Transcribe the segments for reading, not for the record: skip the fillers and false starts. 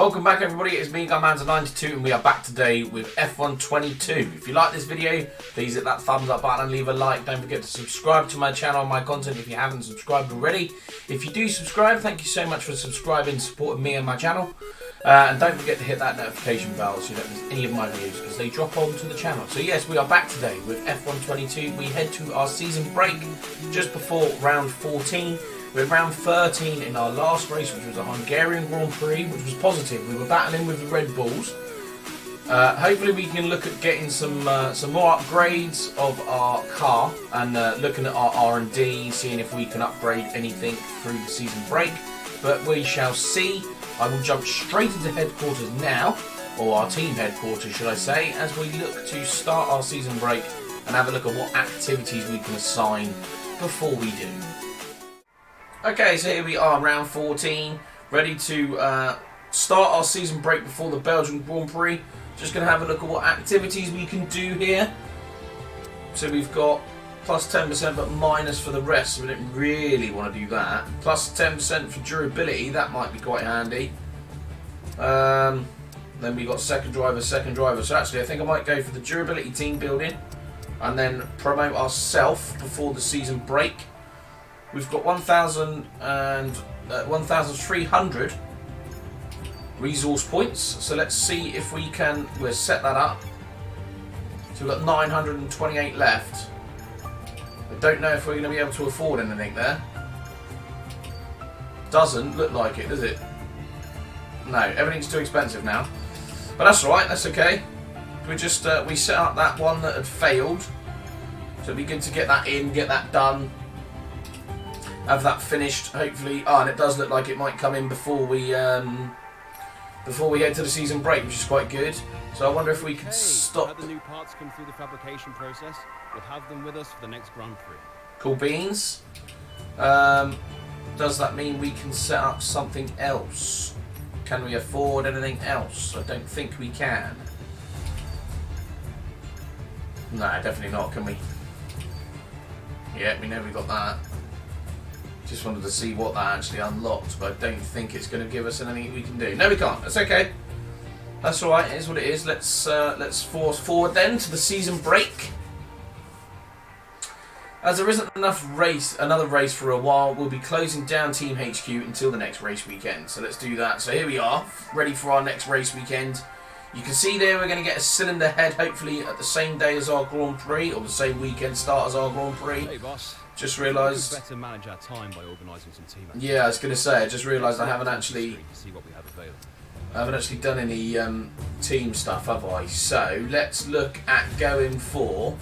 Welcome back everybody, it's me Codemasters92 and we are back today with F122. If you like this video, please hit that thumbs up button and leave a like. Don't forget to subscribe to my channel and my content if you haven't subscribed already. If you do subscribe, thank you so much for subscribing and supporting me and my channel. And don't forget to hit that notification bell so you don't miss any of my videos because they drop onto the channel. So yes, we are back today with F122. We head to our season break just before round 14. We're round 13 in our last race, which was a Hungarian Grand Prix, which was positive. We were battling with the Red Bulls. Hopefully we can look at getting some more upgrades of our car and looking at our R&D, seeing if we can upgrade anything through the season break. But we shall see. I will jump straight into headquarters now, or our team headquarters should I say, as we look to start our season break and have a look at what activities we can assign before we do. Okay, so here we are, round 14, ready to start our season break before the Belgian Grand Prix. Just going to have a look at what activities we can do here. So we've got plus 10% but minus for the rest, so we don't really want to do that. Plus 10% for durability, that might be quite handy. Then we've got second driver. So actually I think I might go for the durability team building and then promote ourselves before the season break. We've got 1,300 resource points, so let's see if we can. We'll set that up. So we've got 928 left. I don't know if we're going to be able to afford anything there. Doesn't look like it, does it? No, everything's too expensive now. But that's alright, that's okay. We just we set up that one that had failed, so it'd be good to get that in, get that done. Have that finished, hopefully. Oh, and it does look like it might come in before we head to the season break, which is quite good. So I wonder if we could stop. Had the new parts come through the fabrication process. We'll have them with us for the next Grand Prix. Cool beans. Does that mean we can set up something else? Can we afford anything else? I don't think we can. No, definitely not. Can we? Yeah, we know we got that. Just wanted to see what that actually unlocked, but I don't think it's going to give us anything we can do. No, we can't. That's okay. That's all right. It is what it is. Let's force forward then to the season break. As there isn't another race for a while, we'll be closing down Team HQ until the next race weekend. So let's do that. So here we are, ready for our next race weekend. You can see there we're going to get a cylinder head, hopefully at the same day as our Grand Prix, or the same weekend start as our Grand Prix. Hey, boss. Just realised. Better manage our time by organising some team activities. Yeah, I was going to say. I just realised I haven't actually done any team stuff, have I? So let's look at going for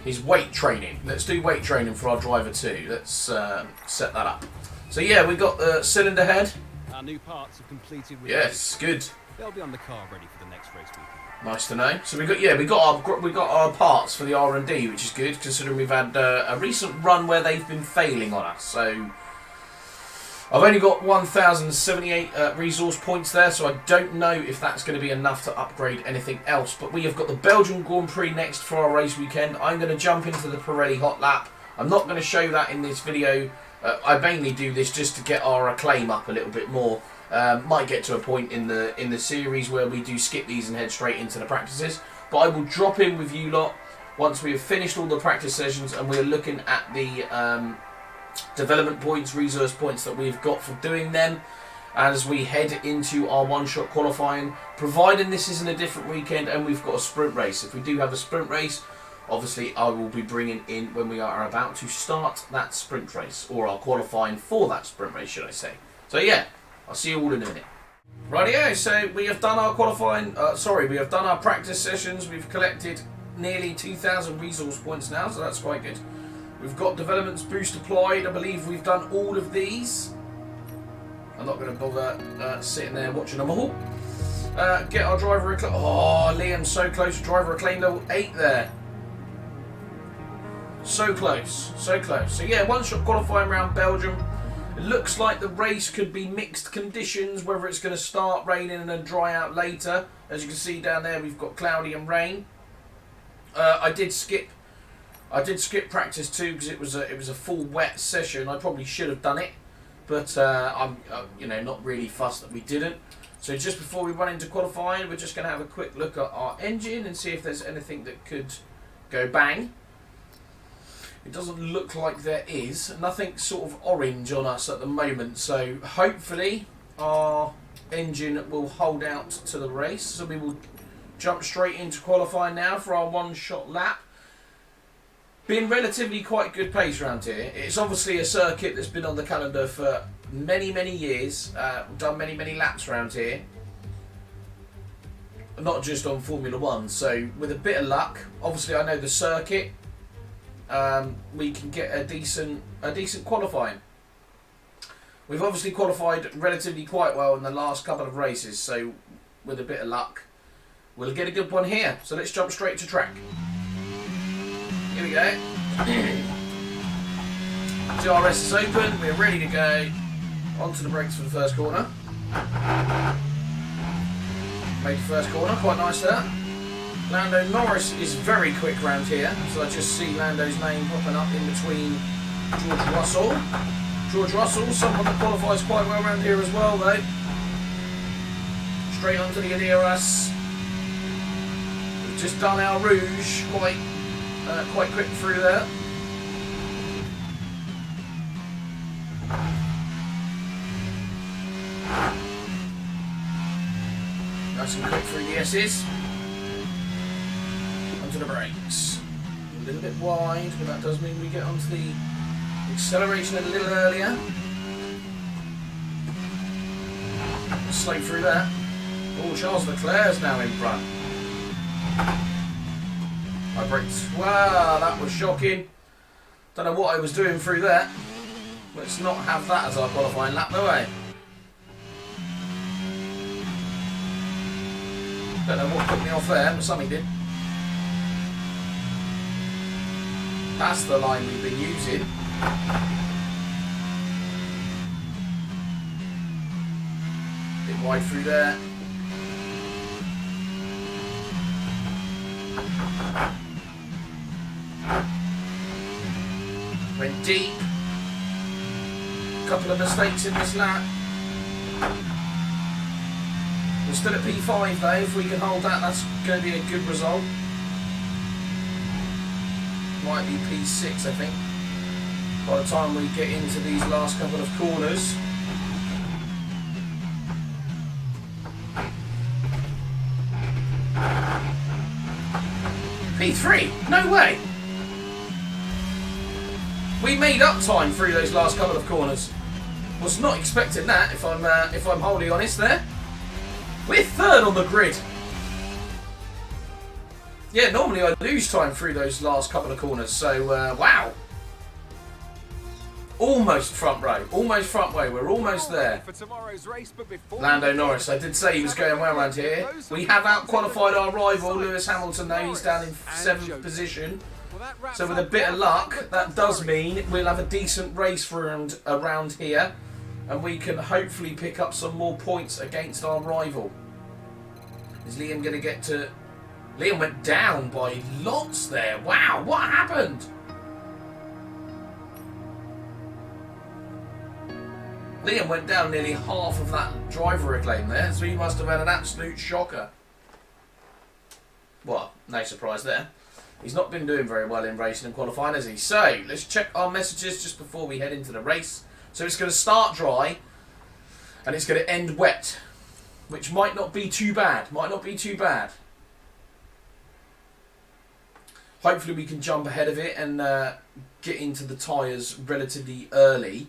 his weight training. Let's do weight training for our driver too. Let's set that up. So yeah, we got the cylinder head. Our new parts have completed. Yes, good. They'll be on the car ready for the next race weekend. Nice to know. So we got our parts for the R&D, which is good considering we've had a recent run where they've been failing on us. So I've only got 1,078 resource points there, so I don't know if that's going to be enough to upgrade anything else. But we have got the Belgian Grand Prix next for our race weekend. I'm going to jump into the Pirelli Hot Lap. I'm not going to show that in this video. I mainly do this just to get our acclaim up a little bit more. Might get to a point in the series where we do skip these and head straight into the practices, but I will drop in with you lot once we have finished all the practice sessions and we're looking at the development points, resource points that we've got for doing them as we head into our one-shot qualifying, providing this isn't a different weekend and we've got a sprint race. If we do have a sprint race, obviously I will be bringing in when we are about to start that sprint race, or our qualifying for that sprint race should I say. So yeah, I'll see you all in a minute. Rightio, so we have done our qualifying, we have done our practice sessions. We've collected nearly 2,000 resource points now, so that's quite good. We've got developments boost applied. I believe we've done all of these. I'm not going to bother sitting there watching them all. Get our driver acclaim. Oh, Liam's so close to driver acclaim level 8 there. So close, so close. So yeah, one-shot qualifying round Belgium. It looks like the race could be mixed conditions, whether it's going to start raining and then dry out later. As you can see down there, we've got cloudy and rain. I did skip practice too because it was a full wet session. I probably should have done it, but I'm not really fussed that we didn't. So just before we run into qualifying, we're just going to have a quick look at our engine and see if there's anything that could go bang. It doesn't look like there is. Nothing sort of orange on us at the moment, so hopefully our engine will hold out to the race. So we will jump straight into qualifying now for our one-shot lap. Been relatively quite good pace around here. It's obviously a circuit that's been on the calendar for many, many years. Done many, many laps around here. Not just on Formula 1. So with a bit of luck, obviously I know the circuit, we can get a decent qualifying. We've obviously qualified relatively quite well in the last couple of races, so with a bit of luck, we'll get a good one here. So let's jump straight to track. Here we go. DRS is open, we're ready to go. Onto the brakes for the first corner. Made the first corner, quite nice there. Lando Norris is very quick around here, so I just see Lando's name popping up in between George Russell. George Russell, someone that qualifies quite well around here as well though. Straight onto the DRS. We've just done our Rouge quite quick through there. Nice and quick through the S's. Onto the brakes. A little bit wide, but that does mean we get onto the acceleration a little earlier. Slow through that. Oh, Charles Leclerc's now in front. I braked. Wow, that was shocking. Don't know what I was doing through that. Let's not have that as our qualifying lap, though, eh? Don't know what put me off there, but something did. That's the line we've been using. Bit wide through there. Went deep. Couple of mistakes in this lap. We're still at P5 though. If we can hold that, that's going to be a good result. Might be P6, I think, by the time we get into these last couple of corners. P3? No way! We made up time through those last couple of corners. Was not expecting that, if I'm wholly honest there. We're third on the grid. Yeah, normally I lose time through those last couple of corners, so wow. Almost front row, almost front way, we're almost there. Lando Norris, I did say he was going well around here. We have out-qualified our rival, Lewis Hamilton, though. He's down in 7th position. So with a bit of luck, that does mean we'll have a decent race around here, and we can hopefully pick up some more points against our rival. Is Liam going to get to... Liam went down by lots there. Wow, what happened? Liam went down nearly half of that driver acclaim there, so he must have had an absolute shocker. Well, no surprise there. He's not been doing very well in racing and qualifying, has he? So, let's check our messages just before we head into the race. So it's going to start dry, and it's going to end wet, which might not be too bad. Might not be too bad. Hopefully we can jump ahead of it and get into the tyres relatively early.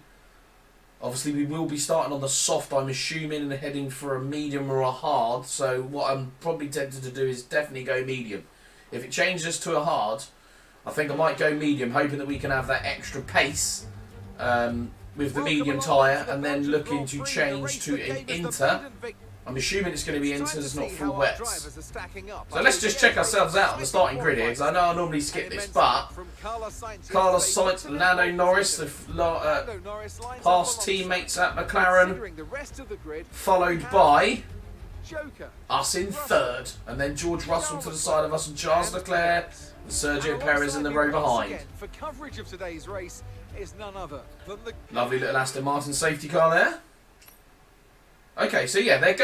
Obviously we will be starting on the soft, I'm assuming, and heading for a medium or a hard. So what I'm probably tempted to do is definitely go medium. If it changes to a hard, I think I might go medium, hoping that we can have that extra pace with the medium tyre, and then looking to change to an inter. I'm assuming it's going to be inters, not full wets. So let's just check ourselves out on the starting grid here, because I know I normally skip this, but Carlos Sainz, Lando Norris, the past teammates at McLaren, followed by us in third, and then George Russell to the side of us, and Charles Leclerc, and Sergio Perez in the row behind. Lovely little Aston Martin safety car there. Okay, so yeah, they are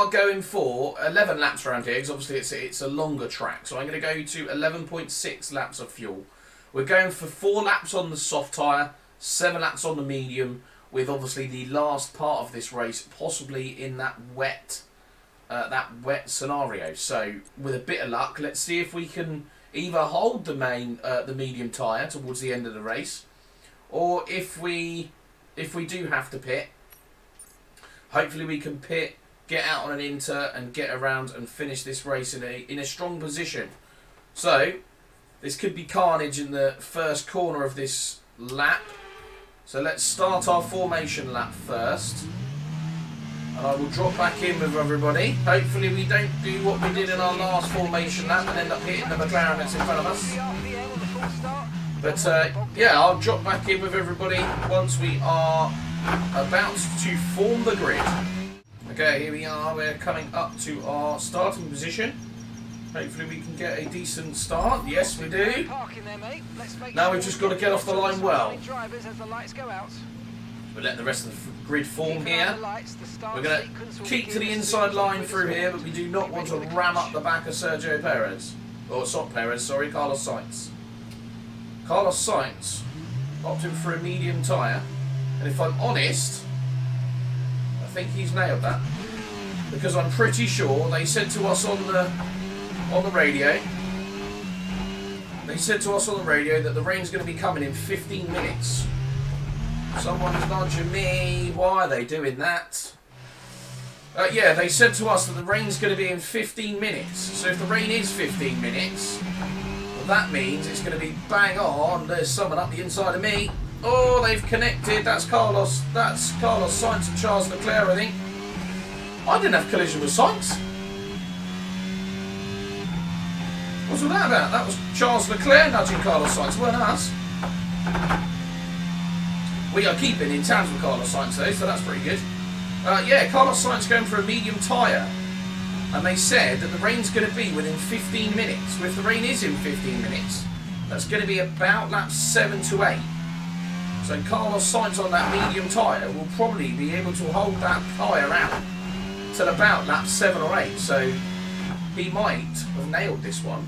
going for 11 laps around here, because obviously it's a longer track. So I'm going to go to 11.6 laps of fuel. We're going for 4 laps on the soft tyre, 7 laps on the medium, with obviously the last part of this race possibly in that wet scenario. So with a bit of luck, let's see if we can either hold the medium tyre towards the end of the race, or if we do have to pit, hopefully we can pit, get out on an inter and get around and finish this race in a strong position. So this could be carnage in the first corner of this lap. So let's start our formation lap first. And I will drop back in with everybody. Hopefully we don't do what we did in our last formation lap and end up hitting the McLaren that's in front of us. But yeah, I'll drop back in with everybody once we are about to form the grid. Okay, here we are. We're coming up to our starting position. Hopefully we can get a decent start. Yes, we do. Now we've just got to get off the line well. We'll let the rest of the grid form here. We're going to keep to the inside line through here, but we do not want to ram up the back of Sergio Perez. Or Carlos Sainz. Carlos Sainz opting for a medium tyre. And if I'm honest, I think he's nailed that. Because I'm pretty sure they said to us on the radio, that the rain's going to be coming in 15 minutes. Someone's nudging me. Why are they doing that? Yeah, they said to us that the rain's going to be in 15 minutes. So if the rain is 15 minutes, well, that means it's going to be bang on. There's someone up the inside of me. Oh, they've connected. That's Carlos Sainz and Charles Leclerc, I think. I didn't have collision with Sainz. What's all that about? That was Charles Leclerc nudging Carlos Sainz, weren't us. We are keeping in tabs with Carlos Sainz though, so that's pretty good. Yeah, Carlos Sainz going for a medium tyre. And they said that the rain's going to be within 15 minutes. Well, if the rain is in 15 minutes, that's going to be about laps 7 to 8. So Carlos Sainz on that medium tyre will probably be able to hold that tyre out till about lap 7 or 8. So he might have nailed this one.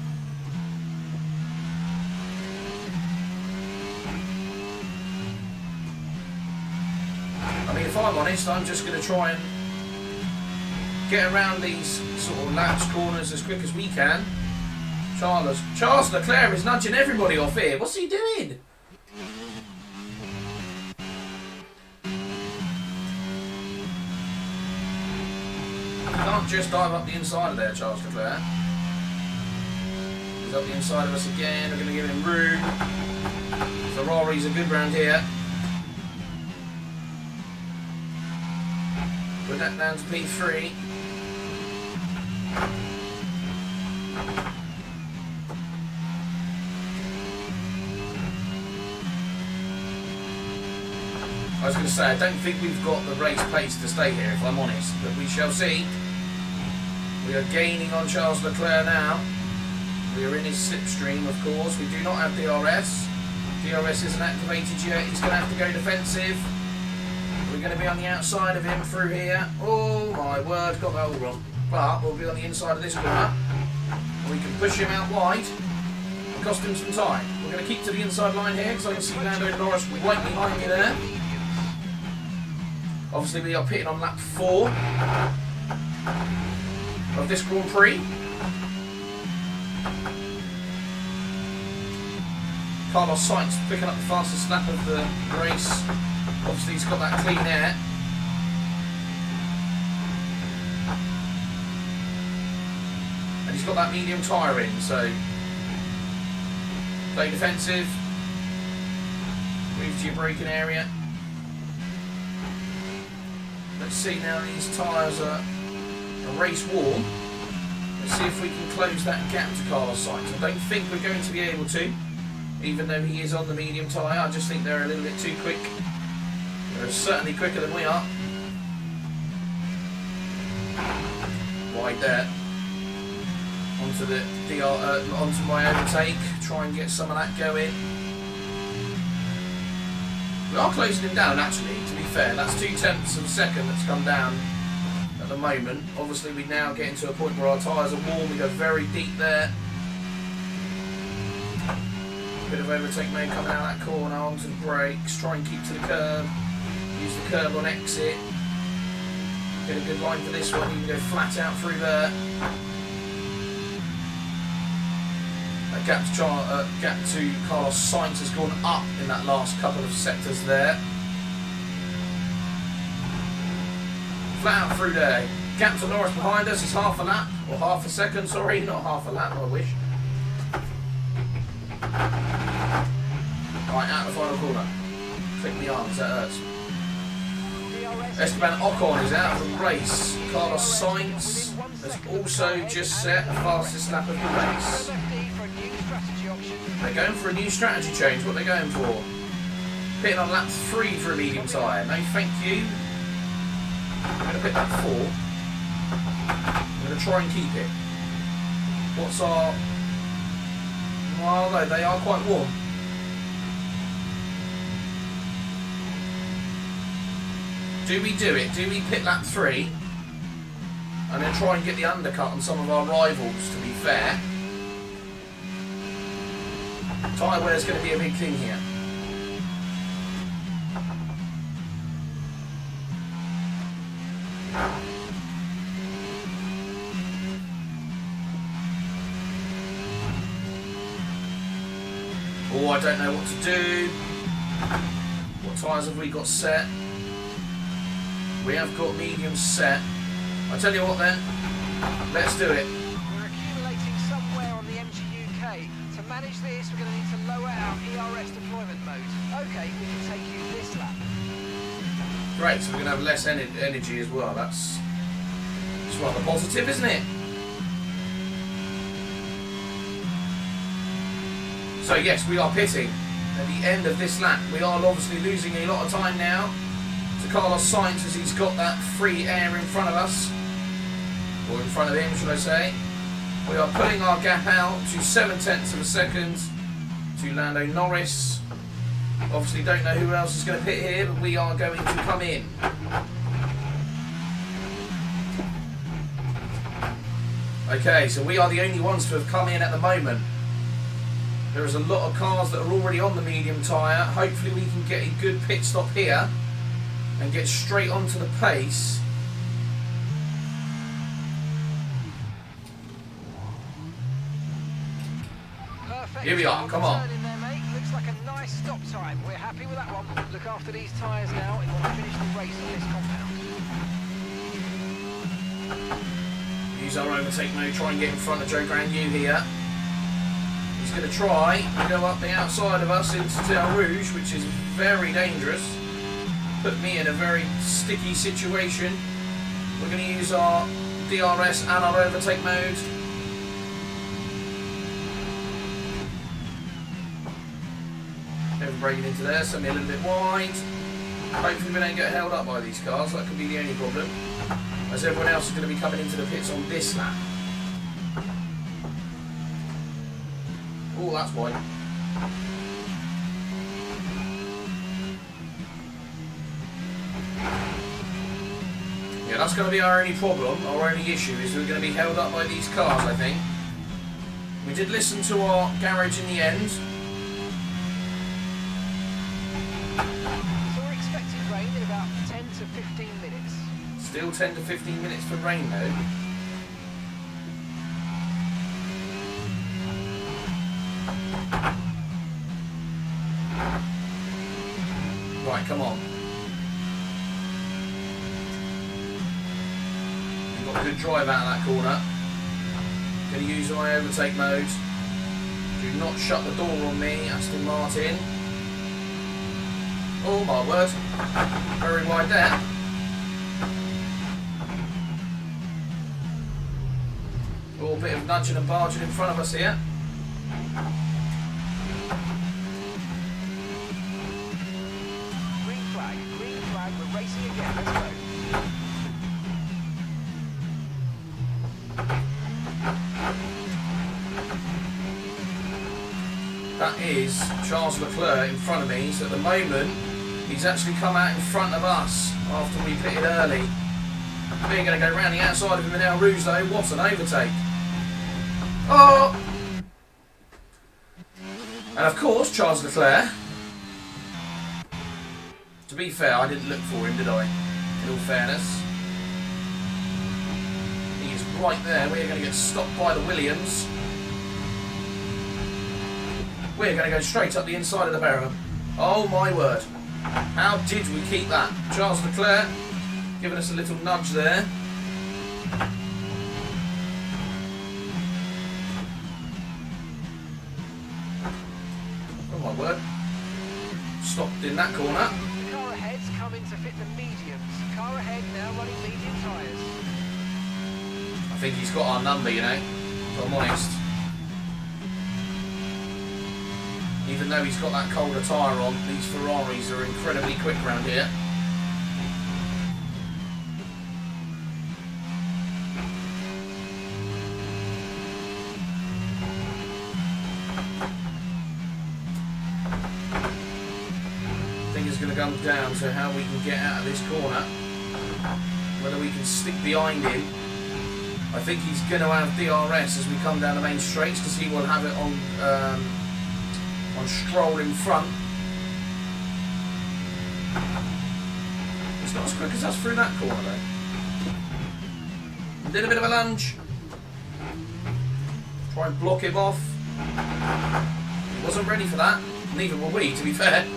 I mean, if I'm honest, I'm just going to try and get around these sort of laps, corners as quick as we can. Charles Leclerc is nudging everybody off here. What's he doing? You can't just dive up the inside of there, Charles Leclerc. He's up the inside of us again. We're going to give him room. Ferraris are good round here. Put that down to P3. I was going to say, I don't think we've got the race pace to stay here, if I'm honest, but we shall see. We are gaining on Charles Leclerc now. We are in his slipstream, of course. We do not have DRS. DRS isn't activated yet. He's going to have to go defensive. We're going to be on the outside of him through here. Oh my word, got that all wrong. But we'll be on the inside of this corner. We can push him out wide and cost him some time. We're going to keep to the inside line here because I can see Lando Norris right behind me there. Obviously we are pitting on lap 4 of this Grand Prix. Carlos Sainz picking up the fastest lap of the race. Obviously he's got that clean air. And he's got that medium tyre in, so play defensive. Move to your braking area. Let's see now, these tyres are race warm. Let's see if we can close that gap to Carlos Sainz. I don't think we're going to be able to, even though he is on the medium tyre. I just think they're a little bit too quick. They're certainly quicker than we are. Wide there. Onto my overtake. Try and get some of that going. We are closing him down, actually. To be fair. That's 0.2 of a second that's come down at the moment. Obviously, we now get into a point where our tyres are warm. We go very deep there. Bit of overtake mode coming out of that corner, onto the brakes, try and keep to the curb, use the curb on exit. Get a good line for this one, you can go flat out through there. That gap to Carlos Sainz has gone up in that last couple of sectors there. Flat out through there. Gap to Norris behind us is half a lap, or half a second, sorry, not half a lap, I wish. Right, out the final corner. Click the arms, that hurts. Esteban Ocon is out of the race. Carlos Sainz has also just set the fastest lap of the race. They're going for a new strategy change. What are they going for? Pitting on lap 3 for a medium tyre. No thank you. I'm going to pit lap 4. I'm going to try and keep it. What's our... Well, no, they are quite warm. Do we do it? Do we pit lap 3 and then try and get the undercut on some of our rivals, to be fair? Tyre wear is going to be a big thing here. Oh, I don't know what to do. What tyres have we got set? We have got medium set. I tell you what then, let's do it. We're accumulating somewhere on the MG UK. To manage this, we're going to need to lower our ERS deployment mode. Okay, we can take you this lap. Great, so we're going to have less energy as well. That's rather positive, isn't it? So yes, we are pitting at the end of this lap. We are obviously losing a lot of time now to Carlos Sainz as he's got that free air in front of us, or in front of him, should I say. We are pulling our gap out to 0.7 of a second to Lando Norris. Obviously don't know who else is going to pit here, but we are going to come in. Okay, so we are the only ones to have come in at the moment. There is a lot of cars that are already on the medium tyre. Hopefully we can get a good pit stop here and get straight onto the pace. Perfect. Here we are, come on. In there, mate. Looks like a nice stop time. We're happy with that one. Look after these tyres now in order to finish the race on this compound. Use our overtake mode, try and get in front of Joe Granu here. He's going to try and go up the outside of us into Terre Rouge, which is very dangerous. Put me in a very sticky situation. We're going to use our DRS and our overtake mode. Overbraking into there, send me a little bit wide. Hopefully we don't get held up by these cars, that could be the only problem, as everyone else is going to be coming into the pits on this lap. Oh, that's wide. Yeah, that's going to be our only problem, our only issue, is we're going to be held up by these cars, I think. We did listen to our garage in the end. So we're expecting rain in about 10 to 15 minutes. Still 10 to 15 minutes for rain though. Right, come on. We've got a good drive out of that corner. Going to use my overtake mode. Do not shut the door on me, Aston Martin. Oh my word. Very wide there. Oh, a bit of nudging and barging in front of us here. Green flag, we're racing again, let's go. That is Charles Leclerc in front of me, so at the moment He's actually come out in front of us after we pitted early. We're going to go round the outside of him in El Rouge though. What an overtake. Oh! And of course, Charles Leclerc. To be fair, I didn't look for him, did I? In all fairness. He is right there. We're going to get stopped by the Williams. We're going to go straight up the inside of the barrier. Oh my word. How did we keep that? Charles Leclerc giving us a little nudge there. Oh my word. Stopped in that corner. The car ahead's coming to fit the mediums. Car ahead now running medium tyres. I think he's got our number, you know, if I'm honest. Even though he's got that colder tyre on, these Ferraris are incredibly quick around here. I think it's going to come down to how we can get out of this corner. Whether we can stick behind him. I think he's going to have DRS as we come down the main straights because he will have it on Stroll in front. It's not as quick as us through that corner though. A little bit of a lunge. Try and block him off. He wasn't ready for that. Neither were we, to be fair.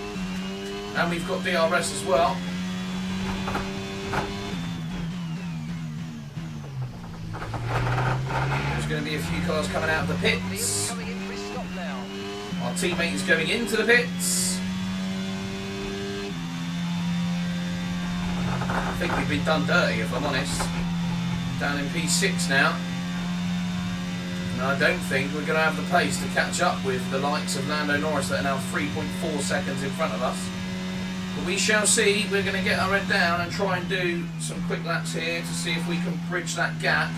And we've got DRS as well. There's going to be a few cars coming out of the pits. Our teammate is going into the pits. I think we've been done dirty, if I'm honest. Down in P6 now. And I don't think we're going to have the pace to catch up with the likes of Lando Norris that are now 3.4 seconds in front of us. But we shall see. We're going to get our head down and try and do some quick laps here to see if we can bridge that gap.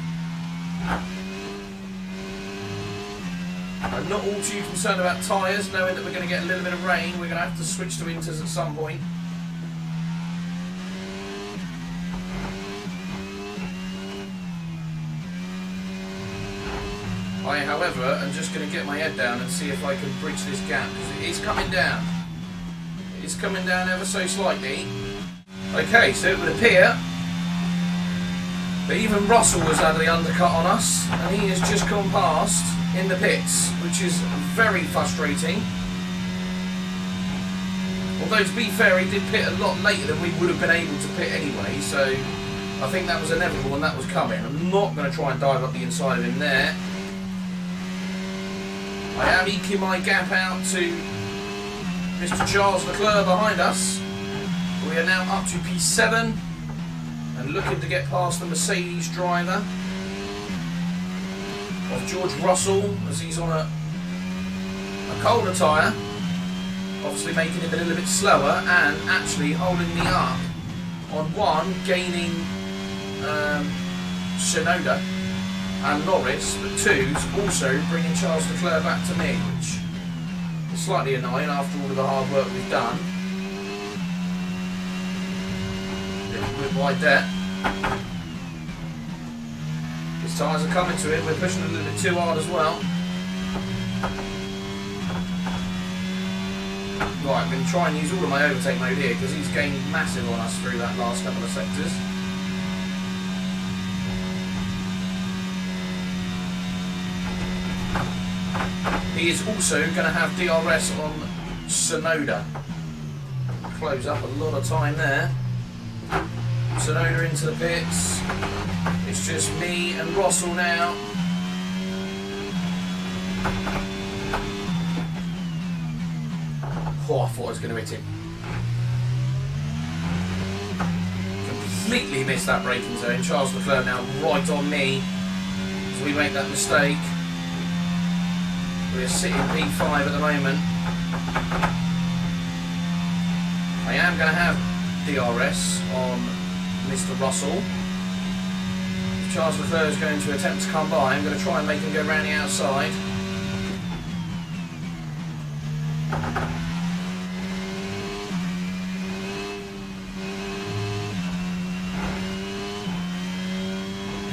I'm not all too concerned about tyres, knowing that we're going to get a little bit of rain. We're going to have to switch to inters at some point. I, however, am just going to get my head down and see if I can bridge this gap, because it is coming down. It is coming down ever so slightly. Okay, so it would appear that even Russell has had the undercut on us, and he has just gone past in the pits, which is very frustrating. Although to be fair, he did pit a lot later than we would have been able to pit anyway, so I think that was inevitable and that was coming. I'm not going to try and dive up the inside of him there. I am eking my gap out to Mr. Charles Leclerc behind us. We are now up to P7 and looking to get past the Mercedes driver of George Russell as he's on a colder tyre, obviously making him a little bit slower and actually holding me up on one, gaining Shinoda and Norris, but two, also bringing Charles Leclerc back to me, which is slightly annoying after all of the hard work we've done. A little bit wide there. His tyres are coming to him, we're pushing a little bit too hard as well. Right, I'm going to try and use all of my overtake mode here because he's gained massive on us through that last couple of sectors. He is also going to have DRS on Sonoda. Close up a lot of time there. Sonoda into the pits. It's just me and Russell now. Oh, I thought I was going to hit him. Completely missed that braking zone. Charles Leclerc now right on me as we make that mistake. We're sitting P5 at the moment. I am going to have DRS on Mr. Russell. If Charles Leclerc is going to attempt to come by, I'm going to try and make him go round the outside.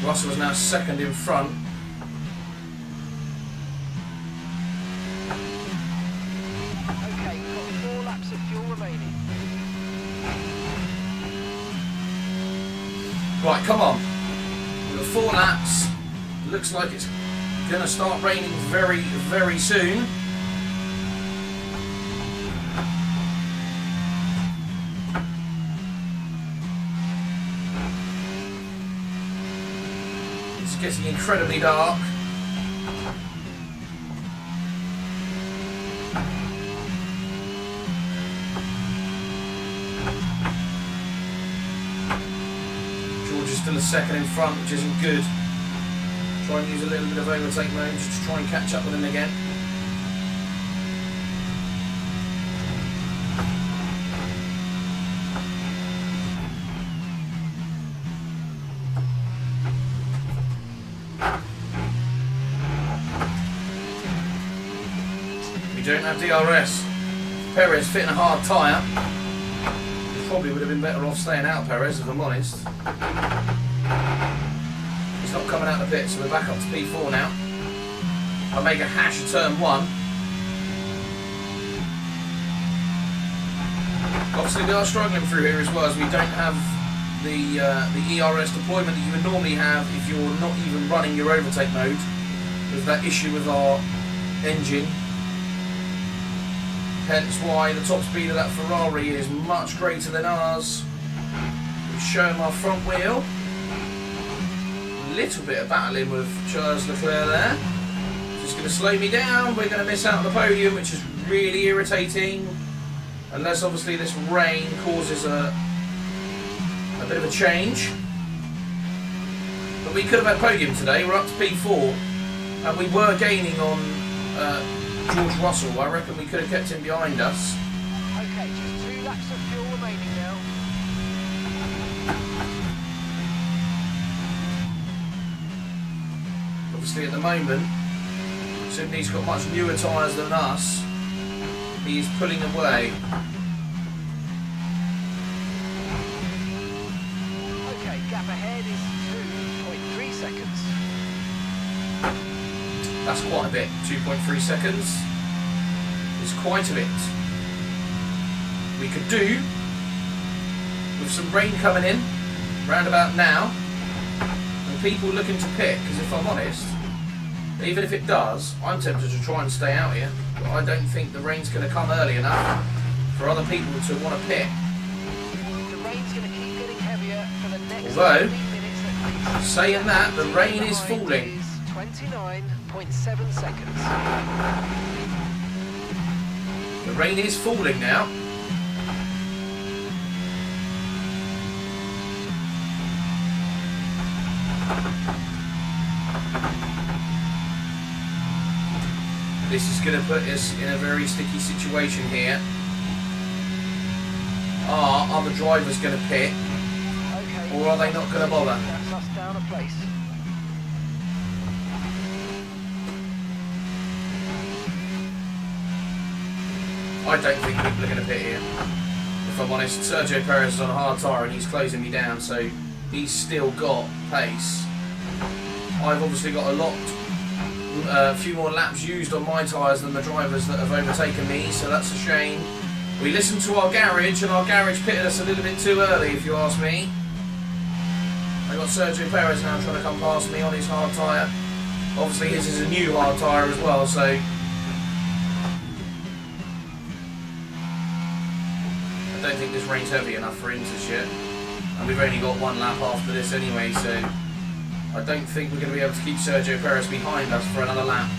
Russell is now second in front. Okay, we've got 4 laps of fuel remaining. Right, come on. We've got 4 laps. Looks like it's going to start raining very, very soon. It's getting incredibly dark. George is still a second in front, which isn't good. Try and use a little bit of overtake mode just to try and catch up with him again. We don't have DRS. Perez fitting a hard tyre. Probably would have been better off staying out, Perez, if I'm honest. He's not coming out the pit, so we're back up to P4 now. I make a hash of turn 1. Obviously we are struggling through here as well, as we don't have the ERS deployment that you would normally have if you're not even running your overtake mode. There's that issue with our engine. Hence why the top speed of that Ferrari is much greater than ours. We're showing our front wheel. Little bit of battling with Charles Leclerc there. Just going to slow me down. We're going to miss out on the podium, which is really irritating. Unless obviously this rain causes a bit of a change. But we could have had podium today. We're up to P4. And we were gaining on George Russell. I reckon we could have kept him behind us. Okay, just 2 laps of fuel remaining now. Obviously at the moment, Sydney's got much newer tyres than us. He's pulling away. Okay, gap ahead is 2.3 seconds. That's quite a bit. 2.3 seconds is quite a bit. We could do with some rain coming in round about now and people looking to pit, because if I'm honest, even if it does, I'm tempted to try and stay out here, but I don't think the rain's going to come early enough for other people to want to pit. The rain's going to keep getting heavier for the next Although, 15 minutes at least. saying that, the rain is falling. 29.7 seconds. The rain is falling now. This is going to put us in a very sticky situation here. Are other drivers going to pit? Okay, Or are they not going to bother? that's us down a place. I don't think people are going to pit here. If I'm honest, Sergio Perez is on a hard tyre and he's closing me down, so he's still got pace. I've obviously got a few more laps used on my tyres than the drivers that have overtaken me, so that's a shame. We listened to our garage, and our garage pitted us a little bit too early, if you ask me. I got Sergio Perez now trying to come past me on his hard tyre. Obviously his is a new hard tyre as well, so I don't think this rain's heavy enough for him just yet. And we've only got 1 lap after this anyway, so I don't think we're going to be able to keep Sergio Perez behind us for another lap.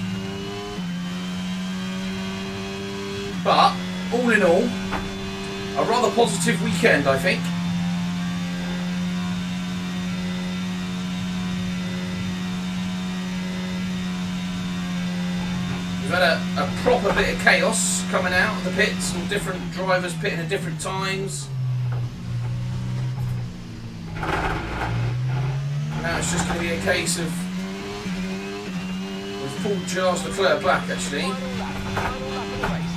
But, all in all, a rather positive weekend, I think. We've had a proper bit of chaos coming out of the pits, and different drivers pitting at different times. Now it's just going to be a case of... We've pulled Charles Leclerc back, actually. Final lap of the race.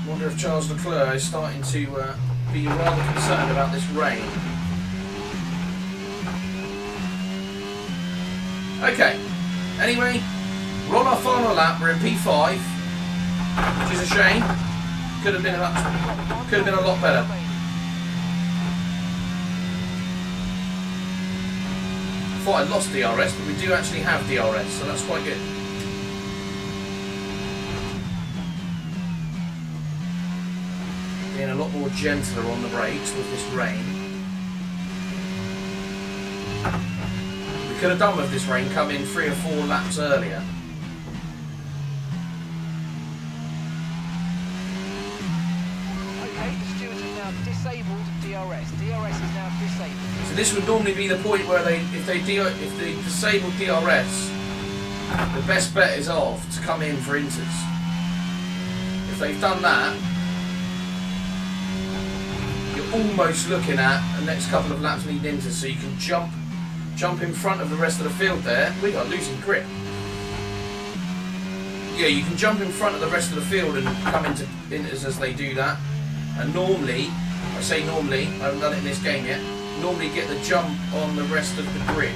Wonder if Charles Leclerc is starting to be rather concerned about this rain. Okay. Anyway, we're on our final lap. We're in P5, which is a shame. Could have been a lot better. I thought I lost DRS, but we do actually have DRS, so that's quite good. Being a lot more gentler on the brakes with this rain. We could have done with this rain come in 3 or 4 laps earlier. Okay, the stewards have now disabled DRS. DRS is now disabled. So this would normally be the point where if they disable DRS, the best bet is off to come in for inters. If they've done that, you're almost looking at the next couple of laps leading into, so you can jump in front of the rest of the field there. We are losing grip. Yeah, you can jump in front of the rest of the field and come into inters as they do that. And normally, I say normally, I haven't done it in this game yet, normally get the jump on the rest of the grid.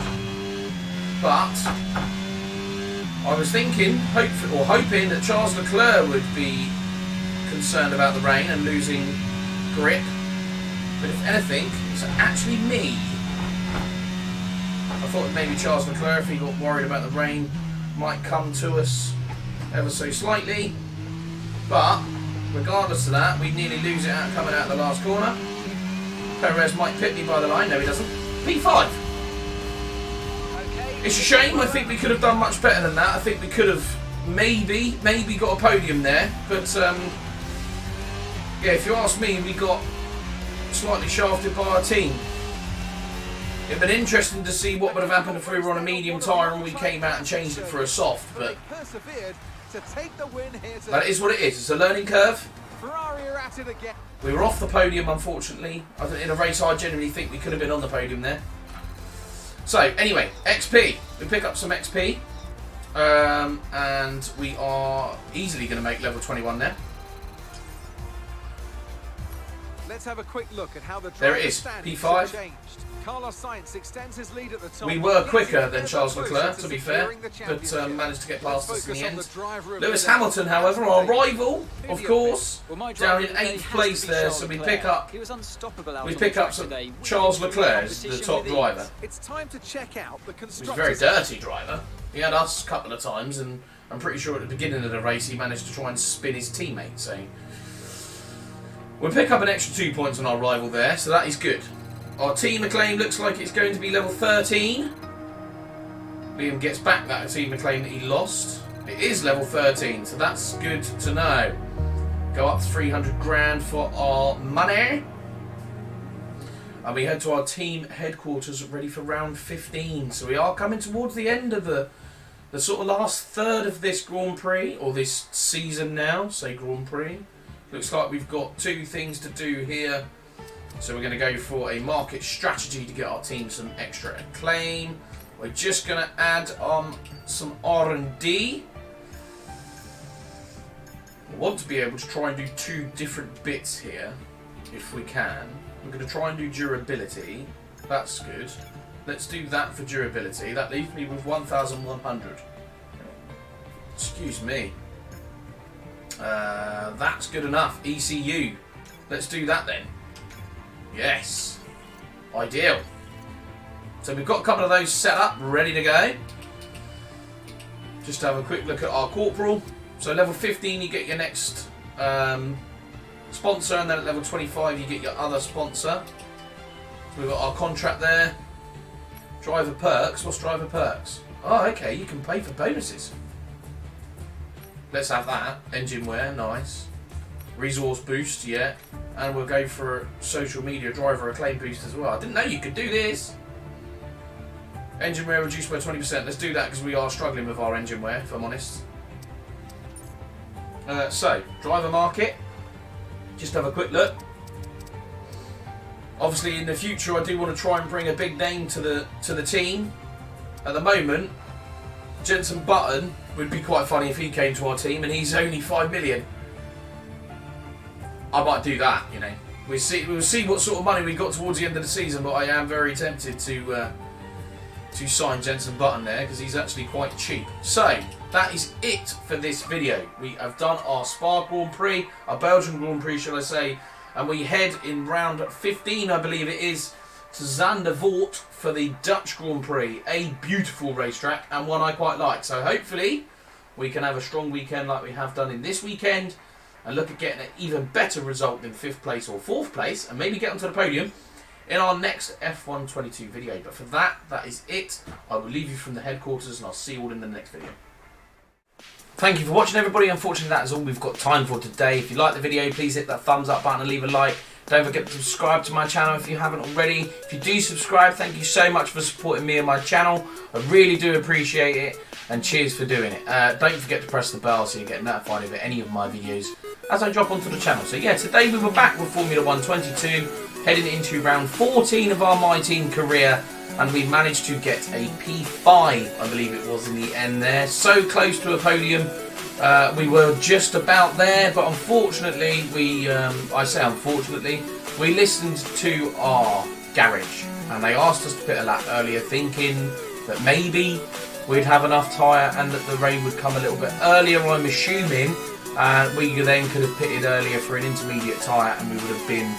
But I was thinking, hoping that Charles Leclerc would be concerned about the rain and losing grip. But if anything, it's actually me. I thought maybe Charles Leclerc, if he got worried about the rain, might come to us ever so slightly. But regardless of that, we nearly lose it out coming out of the last corner. Perez might pit me by the line. No, he doesn't. P5. Okay. It's a shame. I think we could have done much better than that. I think we could have maybe got a podium there. But yeah, if you ask me, we got slightly shafted by our team. It'd been interesting to see what would have happened if we were on a medium tyre and we came out and changed it for a soft, but that is what it is. It's a learning curve. We were off the podium, unfortunately. In a race I genuinely think we could have been on the podium there. So anyway, XP. We pick up some XP, and we are easily going to make level 21 there. Let's have a quick look at how the there it is, P5. Carlos Sainz extends his lead at the top. We were quicker than Charles Leclerc, to be fair, but managed to get past us in the end. Lewis Hamilton, however, our rival, of course, down in 8th place there, so we pick up some Charles Leclerc as the top driver. It's time to check out the constructors. He's a very dirty driver. He had us a couple of times, and I'm pretty sure at the beginning of the race he managed to try and spin his teammate. So we'll pick up an extra 2 points on our rival there, so that is good. Our team acclaim looks like it's going to be level 13. Liam gets back that team acclaim that he lost. It is level 13, so that's good to know. Go up to 300 grand for our money. And we head to our team headquarters ready for round 15. So we are coming towards the end of the sort of last third of this Grand Prix, or this season now, say Grand Prix. Looks like we've got 2 things to do here. So we're going to go for a market strategy to get our team some extra acclaim. We're just going to add some R&D. I want to be able to try and do 2 different bits here, if we can. We're going to try and do durability. That's good. Let's do that for durability. That leaves me with 1,100. Excuse me. That's good enough. ECU. Let's do that then. Yes. Ideal. So we've got a couple of those set up, ready to go. Just have a quick look at our corporal. So level 15 you get your next sponsor, and then at level 25 you get your other sponsor. So we've got our contract there. Driver perks. What's driver perks? Oh, okay, you can pay for bonuses. Let's have that. Engine wear, nice. Resource boost, yeah. And we'll go for a social media driver acclaim boost as well. I didn't know you could do this. Engine wear reduced by 20%. Let's do that because we are struggling with our engine wear, if I'm honest. So, driver market. Just have a quick look. Obviously, in the future, I do want to try and bring a big name to the team. At the moment, Jenson Button would be quite funny if he came to our team, and he's only 5 million. I might do that, you know. We'll see what sort of money we got towards the end of the season, but I am very tempted to to sign Jensen Button there because he's actually quite cheap. So that is it for this video. We have done our Spa Grand Prix, our Belgian Grand Prix shall I say, and we head in round 15 I believe it is to Zandvoort for the Dutch Grand Prix. A beautiful racetrack and one I quite like. So hopefully we can have a strong weekend like we have done in this weekend and look at getting an even better result than 5th place or 4th place and maybe get onto the podium in our next F122 video. But for that is it. I will leave you from the headquarters and I'll see you all in the next video. Thank you for watching everybody. Unfortunately that is all we've got time for today. If you like the video, please hit that thumbs up button and leave a like. Don't forget to subscribe to my channel if you haven't already. If you do subscribe, thank you so much for supporting me and my channel. I really do appreciate it and cheers for doing it. Don't forget to press the bell so you get notified of any of my videos as I drop onto the channel. So yeah, today we were back with Formula 122, heading into round 14 of our My Team career, and we managed to get a P5, I believe it was in the end there. So close to a podium. We were just about there, but unfortunately, I say unfortunately, we listened to our garage, and they asked us to pit a lap earlier, thinking that maybe we'd have enough tyre and that the rain would come a little bit earlier, I'm assuming. We then could have pitted earlier for an intermediate tyre and we would have been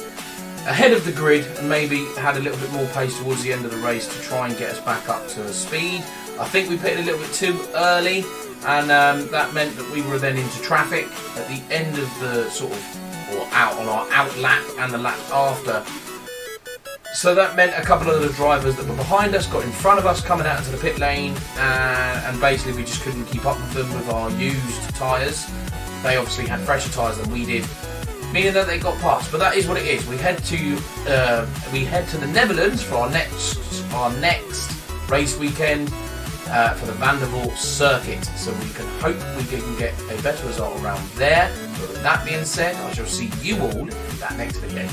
ahead of the grid and maybe had a little bit more pace towards the end of the race to try and get us back up to speed. I think we pitted a little bit too early, and that meant that we were then into traffic at the end of the or out on our out lap and the lap after. So that meant a couple of the drivers that were behind us got in front of us coming out into the pit lane, and basically we just couldn't keep up with them with our used tyres. They obviously had fresher tyres than we did, meaning that they got past. But that is what it is. We head to the Netherlands for our next race weekend for the Vandervoort circuit. So we can hope we can get a better result around there. But with that being said, I shall see you all in that next video.